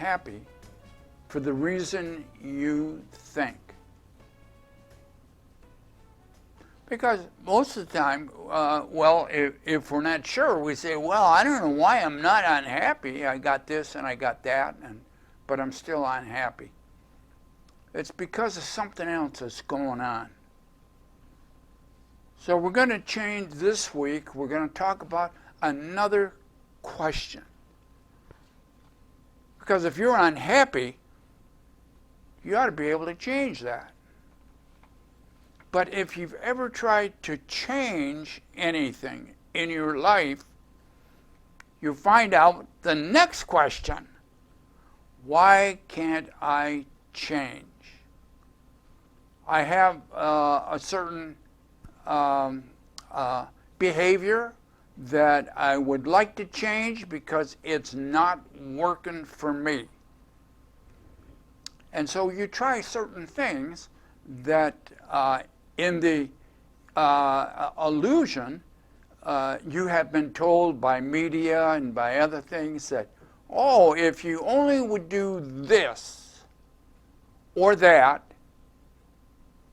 unhappy for the reason you think. Because most of the time, if we're not sure, we say, well, I don't know why I'm not unhappy. I got this and I got that, but I'm still unhappy. It's because of something else that's going on. So we're going to change this week. We're going to talk about another question. Because if you're unhappy, you ought to be able to change that. But if you've ever tried to change anything in your life, you find out the next question: why can't I change? I have a certain behavior that I would like to change because it's not working for me. And so you try certain things that in the illusion, you have been told by media and by other things that, oh, if you only would do this or that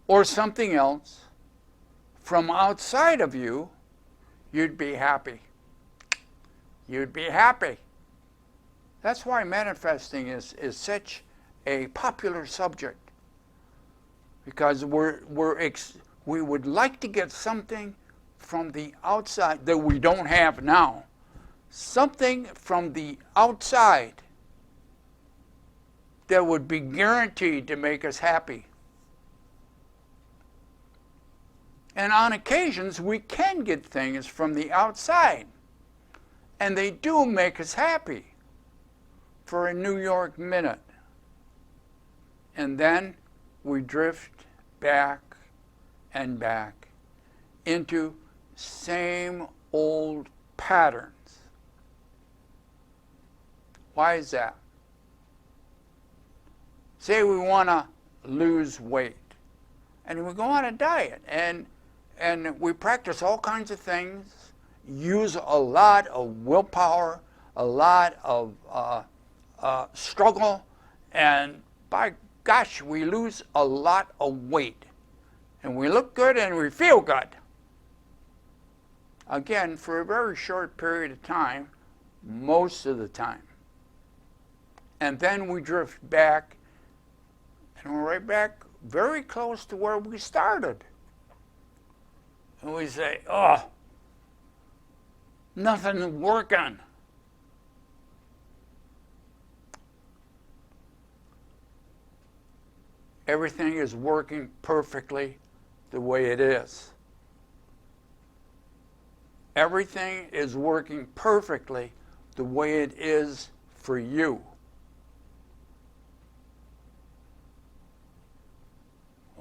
or something else from outside of you, you'd be happy. You'd be happy. That's why manifesting is such a popular subject. Because we would like to get something from the outside that we don't have now. Something from the outside that would be guaranteed to make us happy. And on occasions, we can get things from the outside. And they do make us happy for a New York minute. And then we drift back and back into same old patterns. Why is that? Say we want to lose weight, and we go on a diet, and we practice all kinds of things, use a lot of willpower, a lot of struggle, and by gosh, we lose a lot of weight. And we look good and we feel good. Again, for a very short period of time, most of the time. And then we drift back, and we're right back very close to where we started. And we say, oh, nothing's working. Everything is working perfectly the way it is. Everything is working perfectly the way it is for you.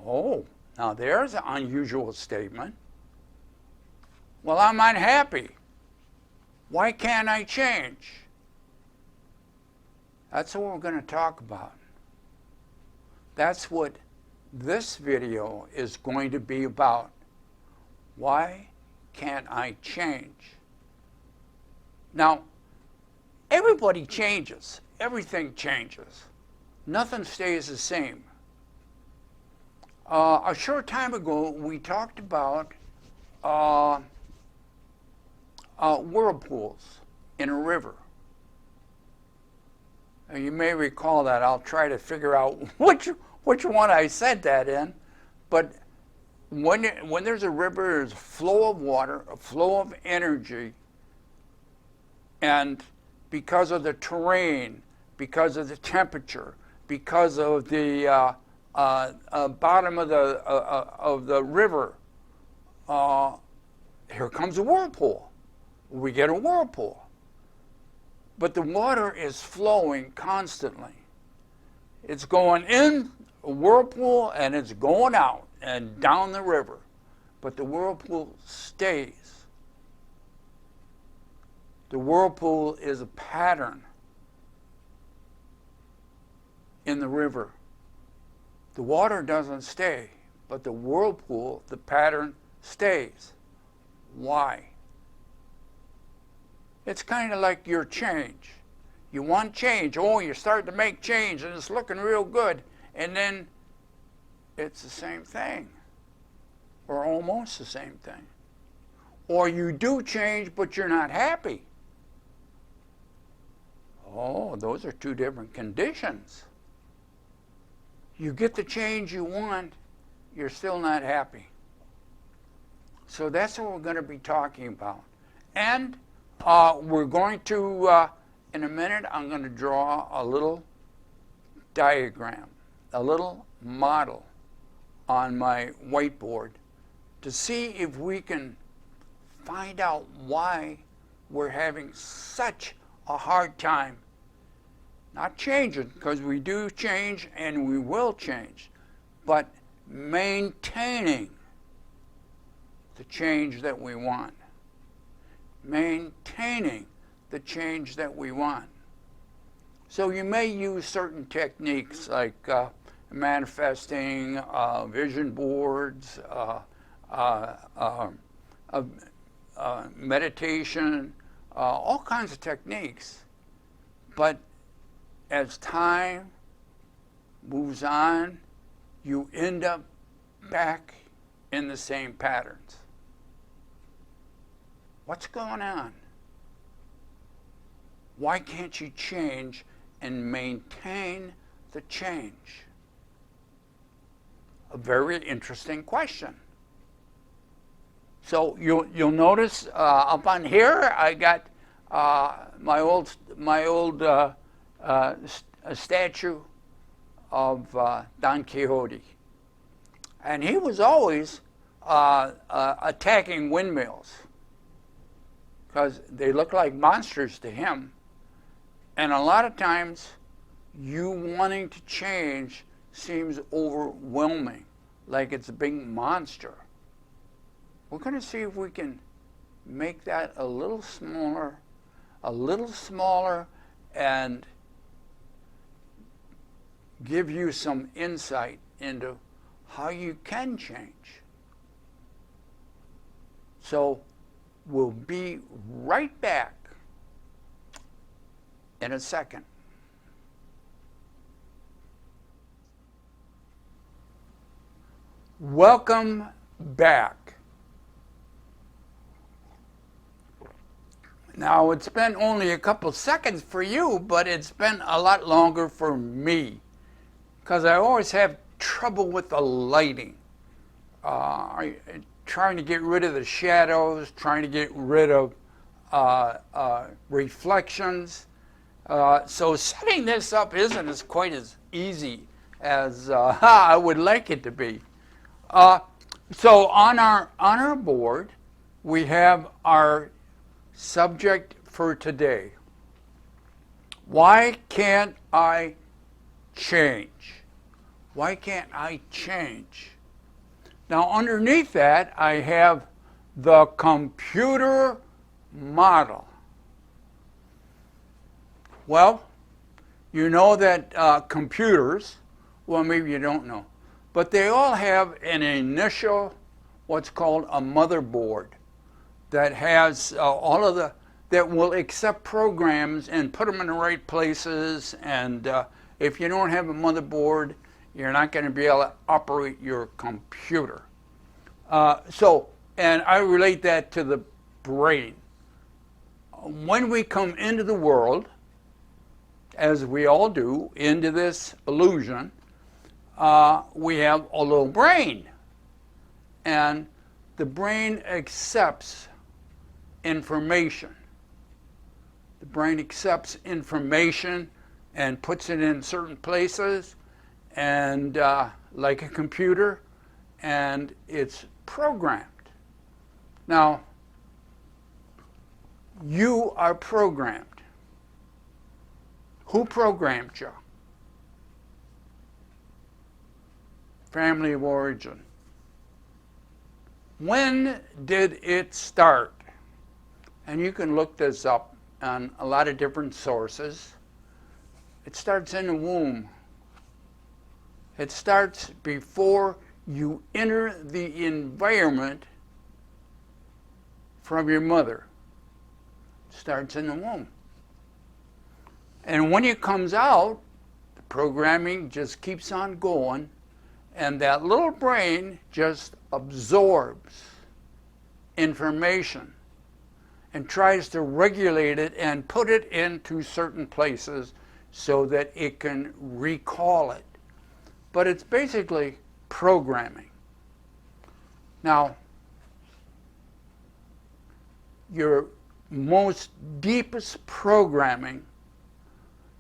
Oh, now there's an unusual statement. Well, I'm unhappy. Why can't I change? That's what we're going to talk about. That's what this video is going to be about. Why can't I change? Now, everybody changes. Everything changes. Nothing stays the same. A short time ago, we talked about whirlpools in a river. You may recall that. I'll try to figure out which one I said that in. But when there's a river, there's a flow of water, a flow of energy, and because of the terrain, because of the temperature, because of the bottom of the river, here comes a whirlpool. We get a whirlpool. But the water is flowing constantly. It's going in a whirlpool and it's going out and down the river. But the whirlpool stays. The whirlpool is a pattern in the river. The water doesn't stay, but the whirlpool, the pattern, stays. Why? It's kind of like your change. You want change. Oh, you're starting to make change and it's looking real good. And then it's the same thing, or almost the same thing. Or you do change, but you're not happy. Oh, those are two different conditions. You get the change you want, you're still not happy. So that's what we're going to be talking about. And we're going to, in a minute, I'm going to draw a little diagram, a little model on my whiteboard to see if we can find out why we're having such a hard time not changing, because we do change and we will change, but maintaining the change that we want. Maintaining the change that we want. So you may use certain techniques like manifesting, vision boards, meditation, all kinds of techniques. But as time moves on, you end up back in the same patterns. What's going on? Why can't you change and maintain the change? A very interesting question. So you'll notice up on here I got my old statue of Don Quixote, and he was always attacking windmills because they look like monsters to him. And a lot of times, you wanting to change seems overwhelming, like it's a big monster. We're going to see if we can make that a little smaller, and give you some insight into how you can change. So we'll be right back in a second. Welcome back. Now, it's been only a couple seconds for you, but it's been a lot longer for me, because I always have trouble with the lighting. Trying to get rid of the shadows, trying to get rid of reflections. So setting this up isn't quite as easy as I would like it to be. So on our board, we have our subject for today. Why can't I change? Why can't I change? Now underneath that, I have the computer model. Well, you know that computers, well, maybe you don't know, but they all have an initial, what's called a motherboard, that has all of that will accept programs and put them in the right places. And if you don't have a motherboard, you're not going to be able to operate your computer. And I relate that to the brain. When we come into the world, as we all do, into this illusion, we have a little brain. And the brain accepts information. The brain accepts information and puts it in certain places, and like a computer, and it's programmed. Now, you are programmed. Who programmed you? Family of origin. When did it start? And you can look this up on a lot of different sources. It starts in the womb. It starts before you enter the environment from your mother. It starts in the womb. And when it comes out, the programming just keeps on going, and that little brain just absorbs information and tries to regulate it and put it into certain places so that it can recall it. But it's basically programming. Now, your most deepest programming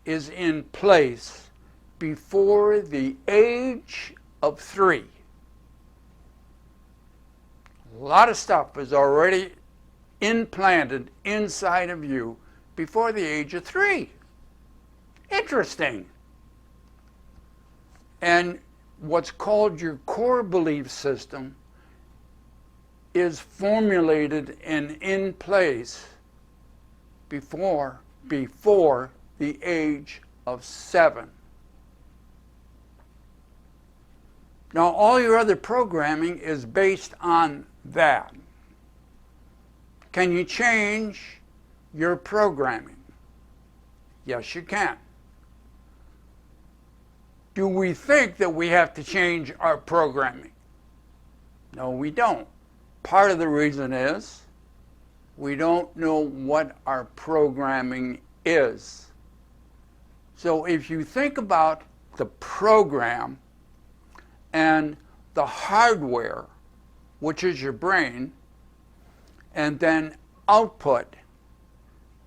is in place before the age of 3. A lot of stuff is already implanted inside of you before the age of 3. Interesting. And what's called your core belief system is formulated and in place before the age of 7. Now, all your other programming is based on that. Can you change your programming? Yes, you can. Do we think that we have to change our programming? No, we don't. Part of the reason is we don't know what our programming is. So if you think about the program and the hardware, which is your brain, and then output,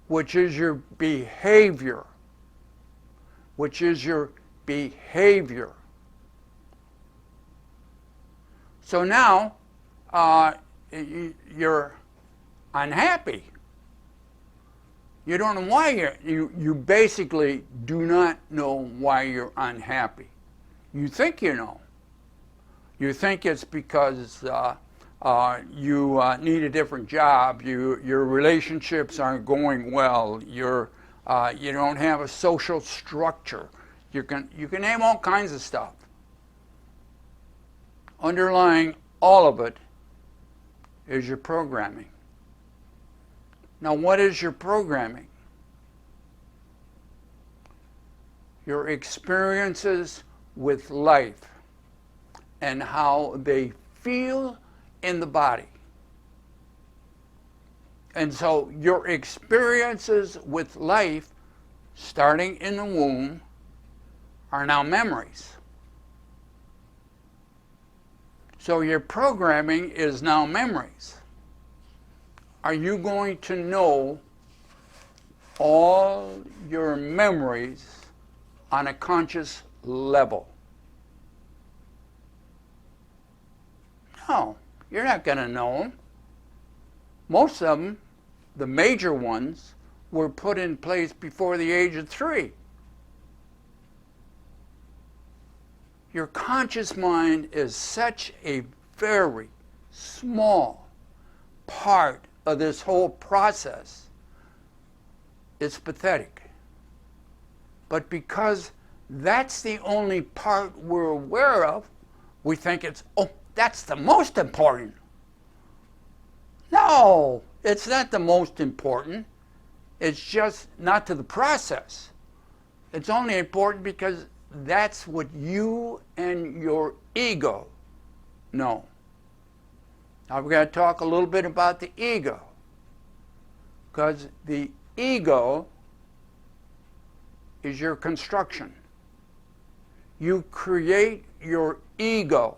which is your behavior, So now you're unhappy. You don't know why you basically do not know why you're unhappy. You think you know. You think it's because you need a different job. Your relationships aren't going well. You don't have a social structure. You can name all kinds of stuff. Underlying all of it is your programming. Now, what is your programming? Your experiences with life and how they feel in the body. And so your experiences with life, starting in the womb, are now memories. So your programming is now memories. Are you going to know all your memories on a conscious level? No, you're not going to know them. Most of them, the major ones, were put in place before the age of 3. Your conscious mind is such a very small part of this whole process. It's pathetic. But because that's the only part we're aware of, we think it's, oh, that's the most important. No, it's not the most important. It's just not to the process. It's only important because that's what you and your ego know. Now we're going to talk a little bit about the ego, because the ego is your construction. You create your ego.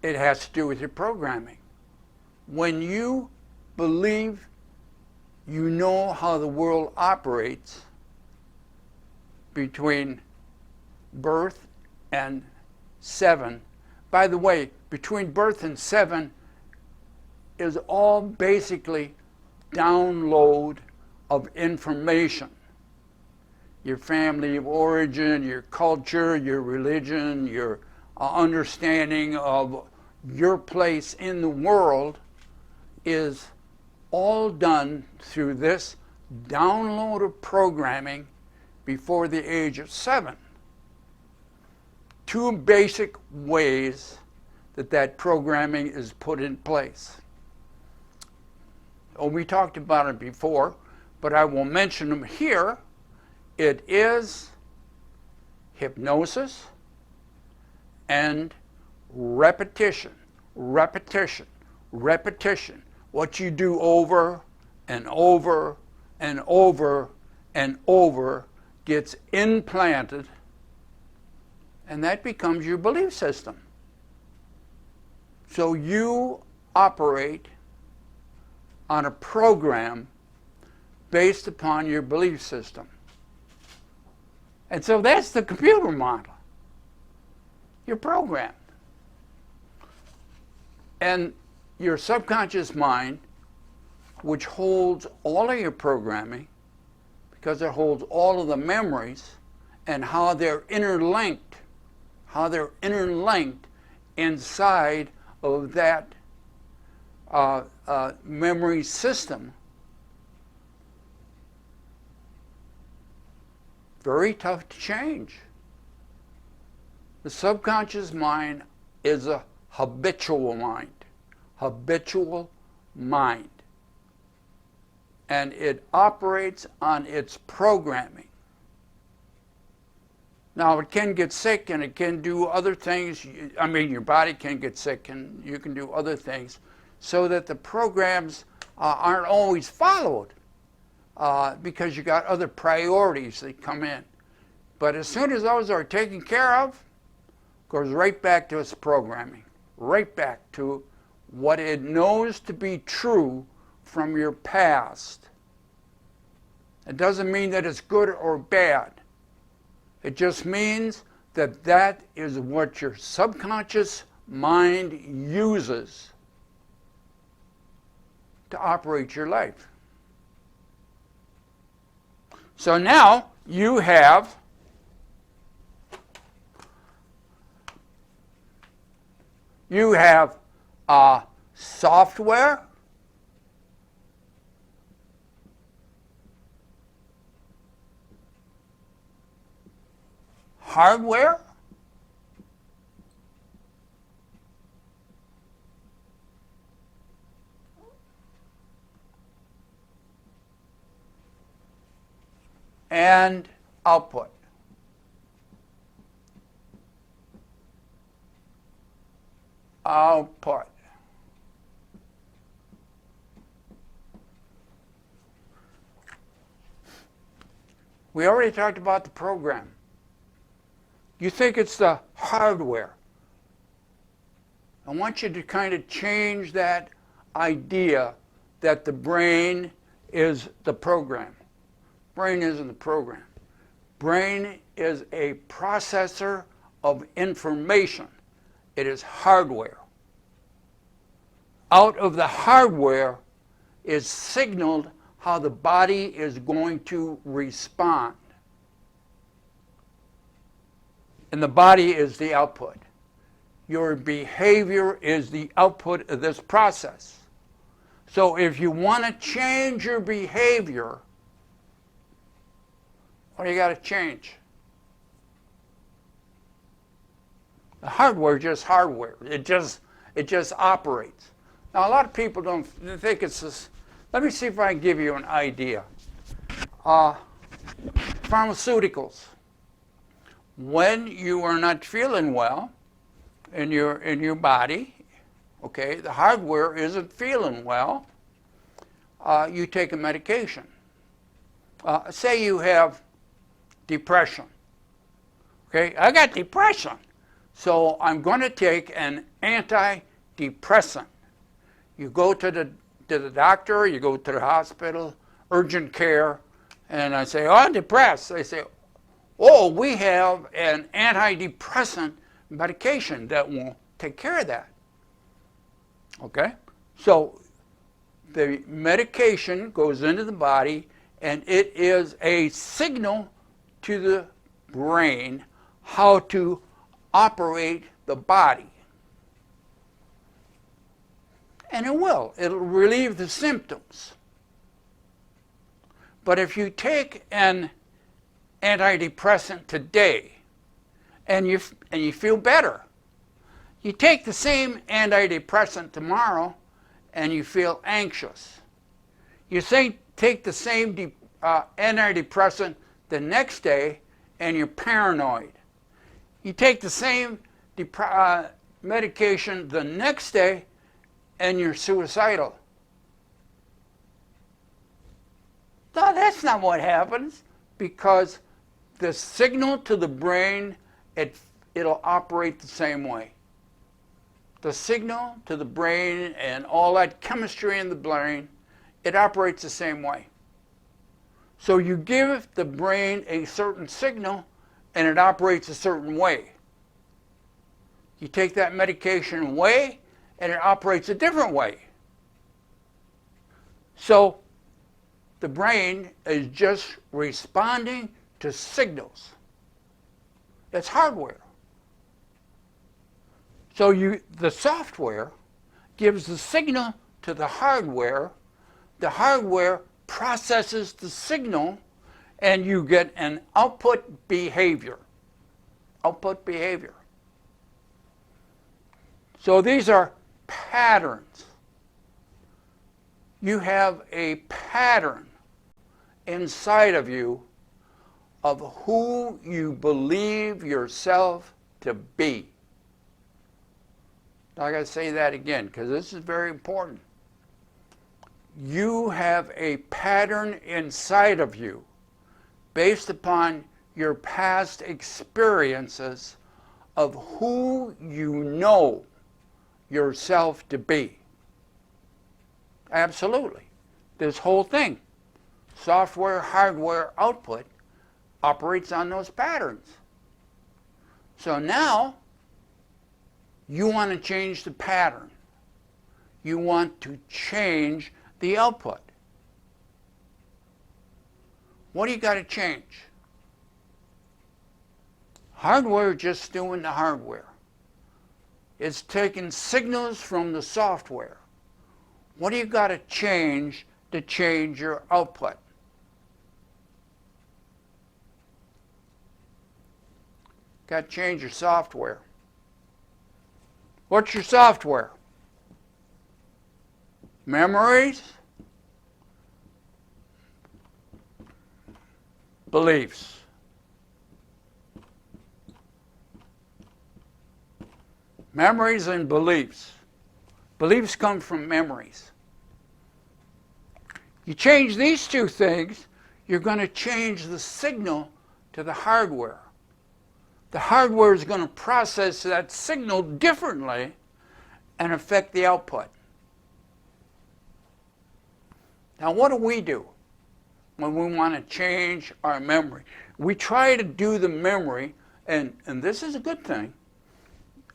It has to do with your programming. When you believe you know how the world operates between birth and 7. By the way, between birth and 7 is all basically download of information. Your family of origin, your culture, your religion, your understanding of your place in the world is all done through this download of programming before the age of 7. 2 basic ways that programming is put in place. We talked about it before, but I will mention them here. It is hypnosis and repetition, repetition, repetition. What you do over and over and over and over gets implanted, and that becomes your belief system. So you operate on a program based upon your belief system. And so that's the computer model. You're programmed. And your subconscious mind, which holds all of your programming, because it holds all of the memories and how they're interlinked, inside of that memory system. Very tough to change. The subconscious mind is a habitual mind. Habitual mind. And it operates on its programming. Now, it can get sick and it can do other things. I mean, your body can get sick and you can do other things so that the programs aren't always followed because you got other priorities that come in. But as soon as those are taken care of, it goes right back to its programming, right back to what it knows to be true from your past. It doesn't mean that it's good or bad. It just means that that is what your subconscious mind uses to operate your life. So now you have software, hardware, and output. Output. We already talked about the program. You think it's the hardware. I want you to kind of change that idea that the brain is the program. Brain isn't the program. Brain is a processor of information. It is hardware. Out of the hardware is signaled how the body is going to respond. And the body is the output. Your behavior is the output of this process. So if you want to change your behavior, what do you got to change? The hardware is just hardware. It just operates. Now a lot of people don't think it's this. Let me see if I can give you an idea. Pharmaceuticals. When you are not feeling well in your body, okay, the hardware isn't feeling well, you take a medication. Say you have depression. Okay, I got depression, so I'm going to take an antidepressant. You go to the doctor, you go to the hospital, urgent care, and I say, oh, I'm depressed. They say, oh, we have an antidepressant medication that will take care of that. Okay? So the medication goes into the body, and it is a signal to the brain how to operate the body. And it will. It'll relieve the symptoms. But if you take an antidepressant today and you feel better, you take the same antidepressant tomorrow and you feel anxious. You say take the same antidepressant the next day and you're paranoid. You take the same medication the next day and you're suicidal. No, that's not what happens, because the signal to the brain, it'll operate the same way. The signal to the brain and all that chemistry in the brain, it operates the same way. So you give the brain a certain signal and it operates a certain way. You take that medication away and it operates a different way. So the brain is just responding to signals. It's hardware. So the software gives the signal to the hardware processes the signal, and you get an output behavior. Output behavior. So these are patterns. You have a pattern inside of you of who you believe yourself to be. I got to say that again because this is very important. You have a pattern inside of you based upon your past experiences of who you know yourself to be. Absolutely. This whole thing, software, hardware, output, operates on those patterns. So now, you want to change the pattern. You want to change the output. What do you got to change? Hardware just doing the hardware. It's taking signals from the software. What do you got to change your output? Got to change your software. What's your software? Memories, beliefs. Memories and beliefs. Beliefs come from memories. You change these two things, you're going to change the signal to the hardware. The hardware is going to process that signal differently and affect the output. Now, what do we do when we want to change our memory? We try to do the memory, and this is a good thing,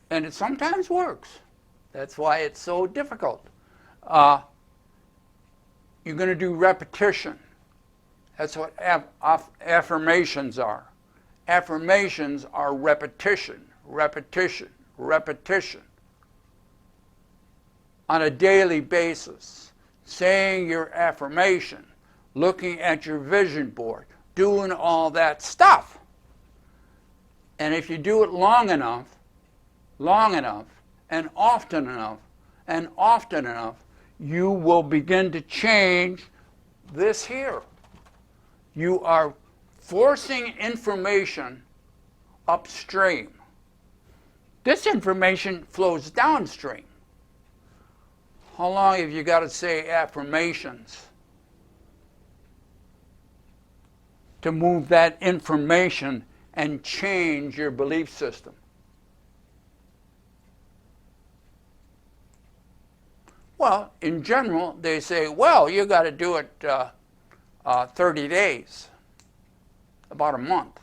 and it sometimes works. That's why it's so difficult. You're going to do repetition. That's what affirmations are. Affirmations are repetition, repetition, repetition. On a daily basis, saying your affirmation, looking at your vision board, doing all that stuff. And if you do it long enough, and often enough, you will begin to change this here. You are forcing information upstream. This information flows downstream. How long have you got to say affirmations to move that information and change your belief system? Well, in general, they say, well, you got to do it 30 days, about a month,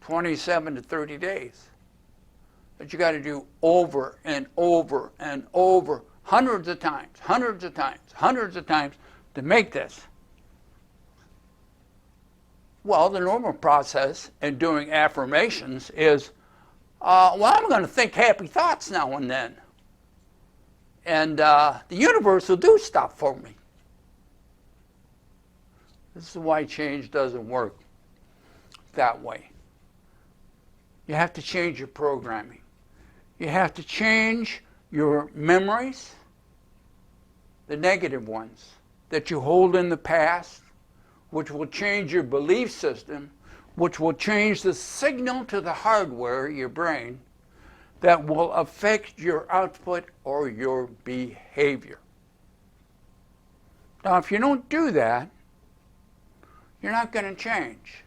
27 to 30 days. But you got to do over and over and over, hundreds of times to make this. Well, the normal process in doing affirmations is, well, I'm going to think happy thoughts now and then. And the universe will do stuff for me. This is why change doesn't work that way. You have to change your programming. You have to change your memories, the negative ones, that you hold in the past, which will change your belief system, which will change the signal to the hardware, your brain, that will affect your output or your behavior. Now, if you don't do that, you're not going to change.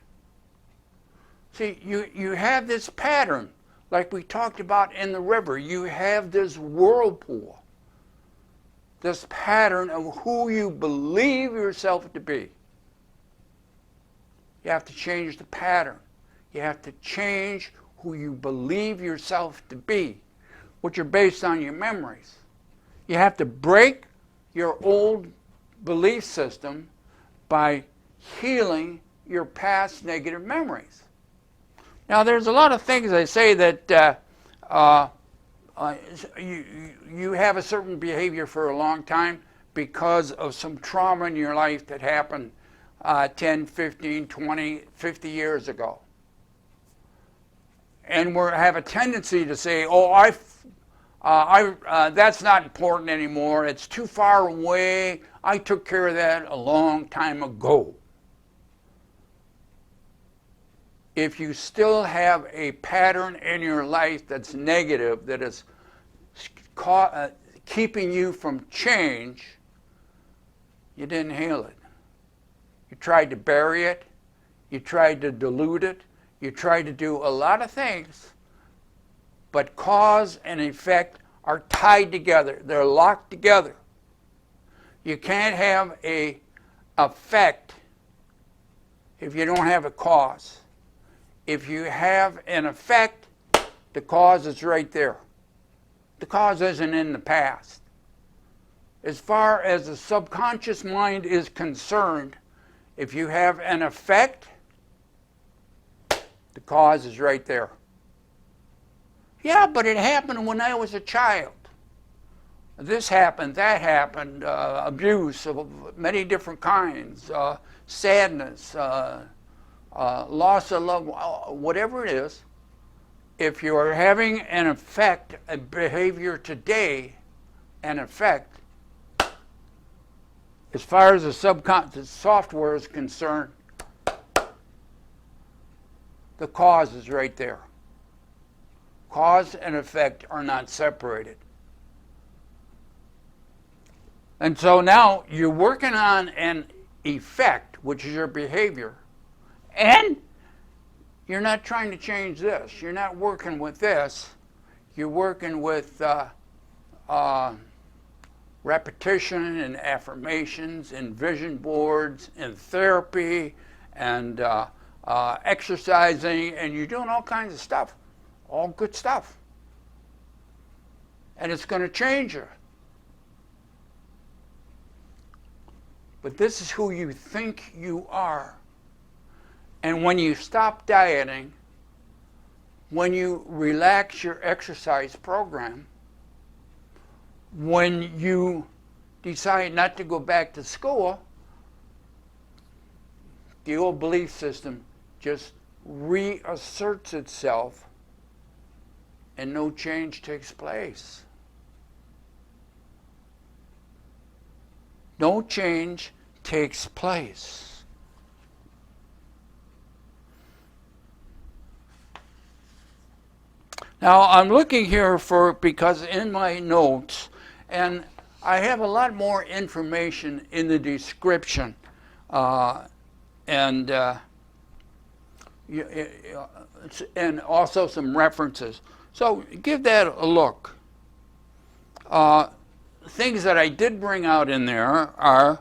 See, you have this pattern, like we talked about in the river. You have this whirlpool, this pattern of who you believe yourself to be. You have to change the pattern. You have to change who you believe yourself to be, which are based on your memories. You have to break your old belief system by healing your past negative memories. Now, there's a lot of things I say that you have a certain behavior for a long time because of some trauma in your life that happened 10, 15, 20, 50 years ago. And we have a tendency to say, oh, that's not important anymore. It's too far away. I took care of that a long time ago. If you still have a pattern in your life that's negative, that is keeping you from change, you didn't heal it. You tried to bury it. You tried to dilute it. You tried to do a lot of things, but cause and effect are tied together. They're locked together. You can't have an effect if you don't have a cause. If you have an effect, the cause is right there. The cause isn't in the past. As far as the subconscious mind is concerned, if you have an effect, the cause is right there. Yeah, but it happened when I was a child. This happened, that happened, abuse of many different kinds, sadness, loss of love, whatever it is. If you are having an effect, a behavior today, an effect, as far as the subconscious software is concerned, the cause is right there. Cause and effect are not separated. And so now you're working on an effect, which is your behavior, and you're not trying to change this. You're not working with this. You're working with repetition and affirmations and vision boards and therapy and exercising, and you're doing all kinds of stuff, all good stuff. And it's going to change you. But this is who you think you are. And when you stop dieting, when you relax your exercise program, when you decide not to go back to school, the old belief system just reasserts itself and no change takes place. No change takes place. Now I'm looking here because in my notes, and I have a lot more information in the description, and also some references. So give that a look. Things that I did bring out in there are,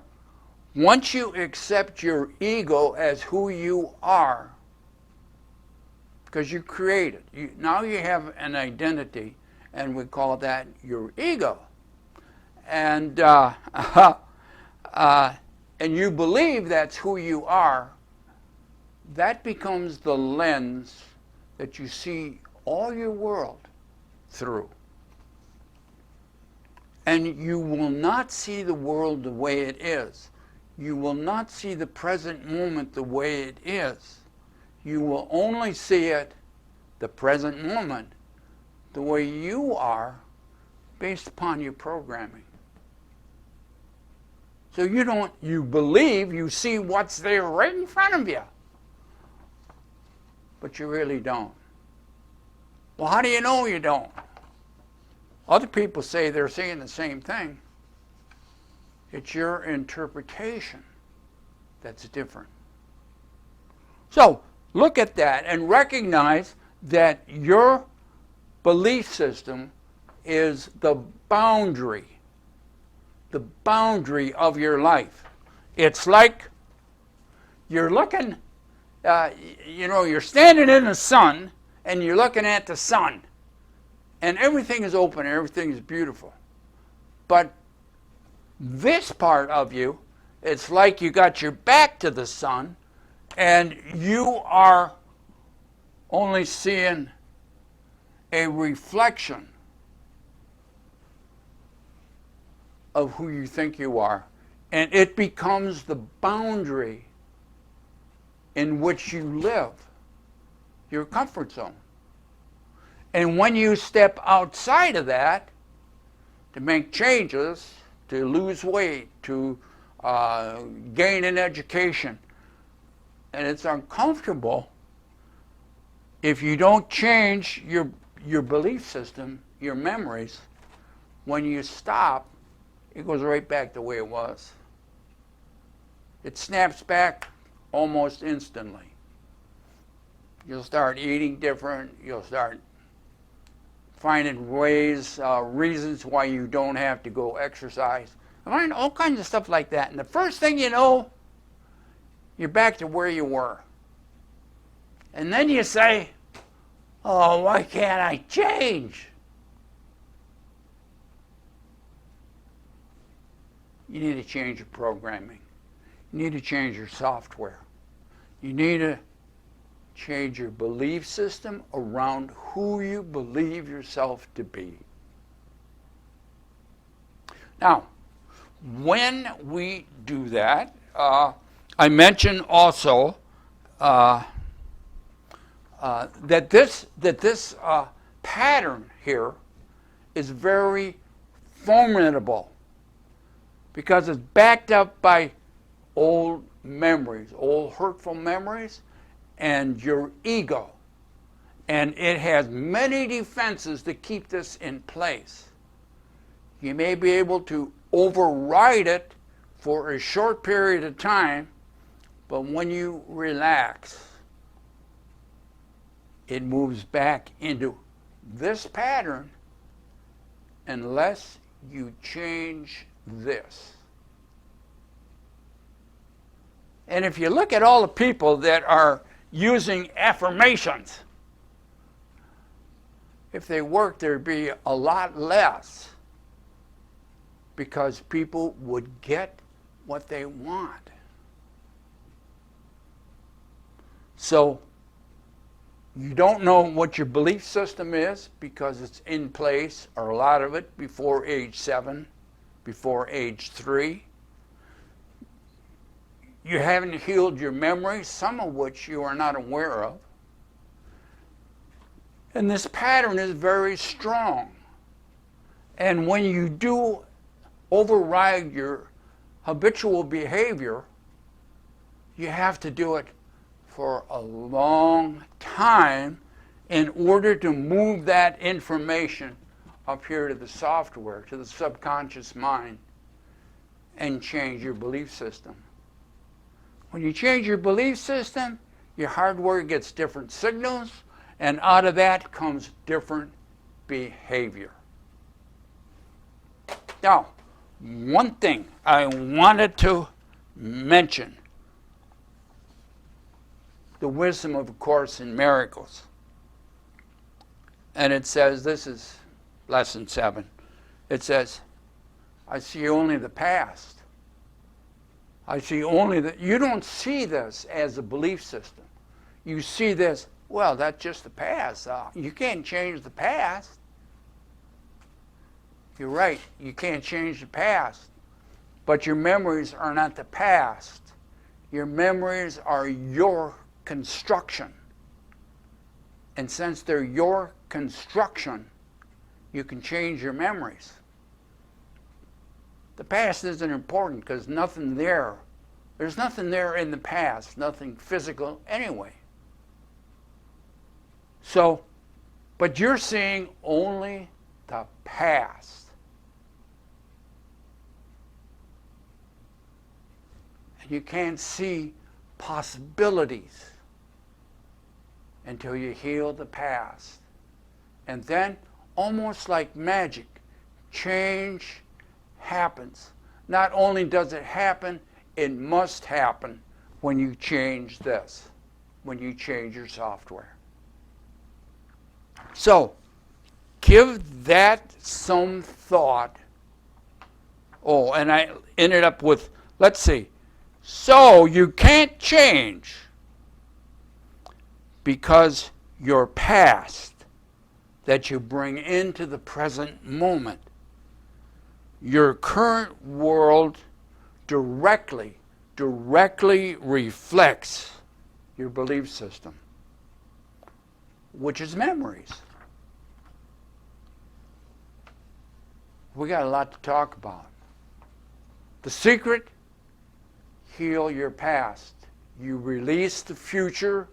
once you accept your ego as who you are, because you create it, now you have an identity, and we call that your ego. And and you believe that's who you are, that becomes the lens that you see all your world through. And you will not see the world the way it is. You will not see the present moment the way it is. You will only see it, the present moment, the way you are, based upon your programming. So you believe you see what's there right in front of you, but you really don't. Well, how do you know you don't? Other people say they're seeing the same thing. It's your interpretation that's different. So look at that and recognize that your belief system is the boundary of your life. It's like you're looking, you're standing in the sun and you're looking at the sun, and everything is open and everything is beautiful. But this part of you, it's like you got your back to the sun and you are only seeing a reflection of who you think you are. And it becomes the boundary in which you live, your comfort zone. And when you step outside of that to make changes, to lose weight, to gain an education, and it's uncomfortable, if you don't change your belief system, your memories, when you stop, it goes right back the way it was. It snaps back almost instantly. You'll start eating different. You'll start finding ways, reasons why you don't have to go exercise. I find all kinds of stuff like that. And the first thing you know, you're back to where you were. And then you say, oh, why can't I change? You need to change your programming. You need to change your software. You need to change your belief system around who you believe yourself to be. Now, when we do that, I mentioned also that this pattern here is very formidable because it's backed up by old memories, old hurtful memories, and your ego. And it has many defenses to keep this in place. You may be able to override it for a short period of time, but when you relax, it moves back into this pattern unless you change this. And if you look at all the people that are using affirmations, if they worked, there'd be a lot less, because people would get what they want. So you don't know what your belief system is because it's in place, or a lot of it, before age 7, before age 3. You haven't healed your memories, some of which you are not aware of. And this pattern is very strong. And when you do override your habitual behavior, you have to do it for a long time in order to move that information up here to the software, to the subconscious mind, and change your belief system. When you change your belief system, your hardware gets different signals, and out of that comes different behavior. Now, one thing I wanted to mention, the wisdom of A Course in Miracles. And it says, this is lesson 7. It says, I see only the past. I see only that. You don't see this as a belief system. You see this, well, that's just the past. You can't change the past. You're right, you can't change the past. But your memories are not the past. Your memories are your construction. And since they're your construction, you can change your memories. The past isn't important because nothing there. There's nothing there in the past, nothing physical anyway. So, but you're seeing only the past. And you can't see possibilities until you heal the past. And then, almost like magic, change happens. Not only does it happen, it must happen when you change this, when you change your software. So, give that some thought. Oh, and I ended up with, let's see, so you can't change because your past that you bring into the present moment, your current world directly reflects your belief system, which is memories. We got a lot to talk about. The secret, heal your past. You release the future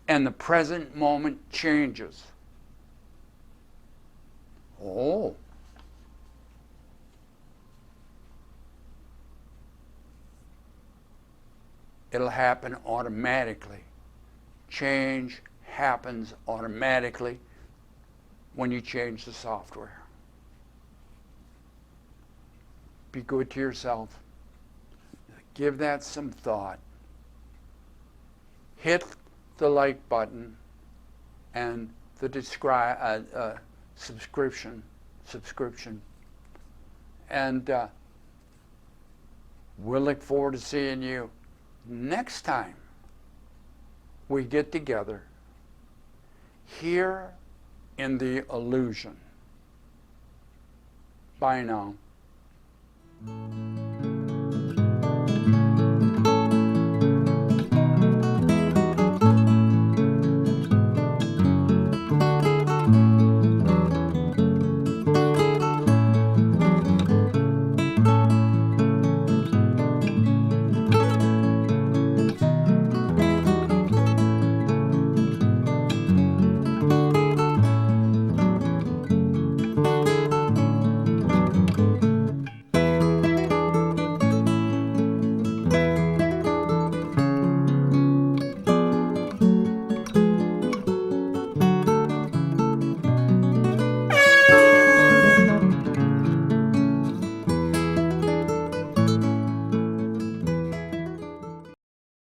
and the present moment changes. Oh. It'll happen automatically. Change happens automatically when you change the software. Be good to yourself. Give that some thought. Hit the like button and the subscription. And we'll look forward to seeing you next time we get together here in the illusion. Bye now.